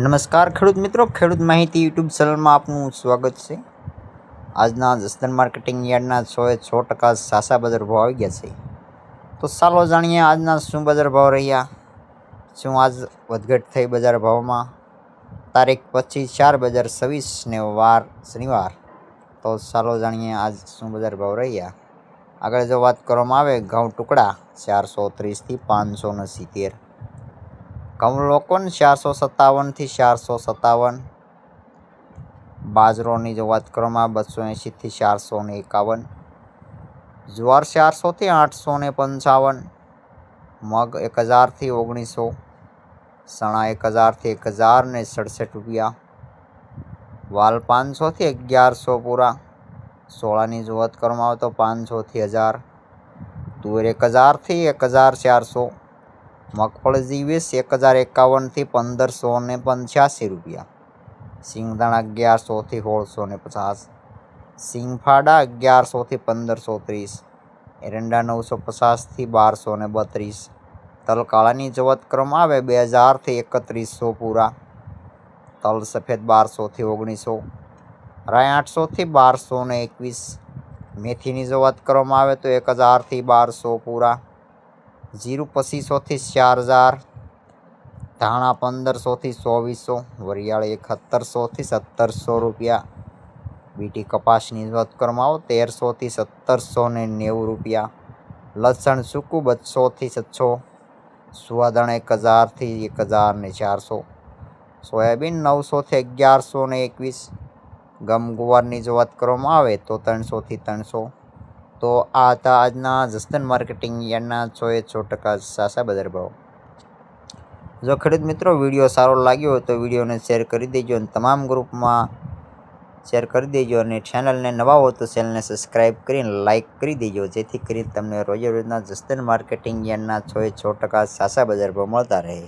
નમસ્કાર ખેડૂત મિત્રો, ખેડૂત માહિતી યુટ્યુબ ચેનલમાં આપનું સ્વાગત છે। આજના જસદણ માર્કેટિંગ યાર્ડના 100% સાસા બજાર ભાવ આવી ગયા છે। તો ચાલો જાણીએ આજના શું બજાર ભાવ રહ્યા, શું આજ વધઘટ થઈ બજાર ભાવમાં। તારીખ 25/4/2026 ને વાર શનિવાર। તો ચાલો જાણીએ આજ શું બજાર ભાવ રહ્યા। આગળ જો વાત કરવામાં આવે, ઘઉં ટુકડા 430 થી 570, ઘઉં લોકવન 457 થી 457, બાજરોની જો વાત કરવામાં આવે 280 થી 451, જુવાર 400 થી 855, મગ 1000 થી 1900, ચણા 1000 થી 1067 રૂપિયા, વાલ 500 થી 1100 પૂરા, સોળાની જો વાત કરવામાં આવે તો 500 થી 1000, તુવેર 1000 થી 1400, મગફળી જીવીસ 1051 થી 1585 રૂપિયા, સિંગદાણા 1100 થી 1650, સિંગફાડા 1100 થી 1530, એરંડા 950 થી 1232, તલ કાળાની જો વાત કરવામાં આવે 2000 થી 3100 પૂરા, તલ સફેદ 1200 થી 1900, રાય 800 થી 1221, મેથીની જો વાત કરવામાં આવે તો 1000 થી 1200 પૂરા, જીરું 2500 થી 4000, ધાણા 1500 થી 2400, વરિયાળ 7100 થી 1700 રૂપિયા, બીટી કપાસની વાત કરવામાં આવે 1300 થી 1790 રૂપિયા, લસણ સૂકું 200 થી 700, સુવાદાણા 1000 થી 1400, સોયાબીન 900 થી 1121, ગમ ગુવારની જો વાત કરવામાં આવે તો 300 થી 300। તો આ હતા આજના જસદણ માર્કેટિંગ યાર્ડના 100% સાસા બજાર ભાવ। જો ખેડૂત મિત્રો વિડીયો સારો લાગ્યો હોય તો વિડીયોને શેર કરી દેજો અને તમામ ગ્રુપમાં શેર કરી દેજો, અને ચેનલને નવા હો તો ચેનલને સબસ્ક્રાઈબ કરીને લાઇક કરી દેજો, જેથી કરીને તમને રોજે રોજના જસદણ માર્કેટિંગ યાર્ડના 100% સાસા બજાર ભાવ મળતા રહે।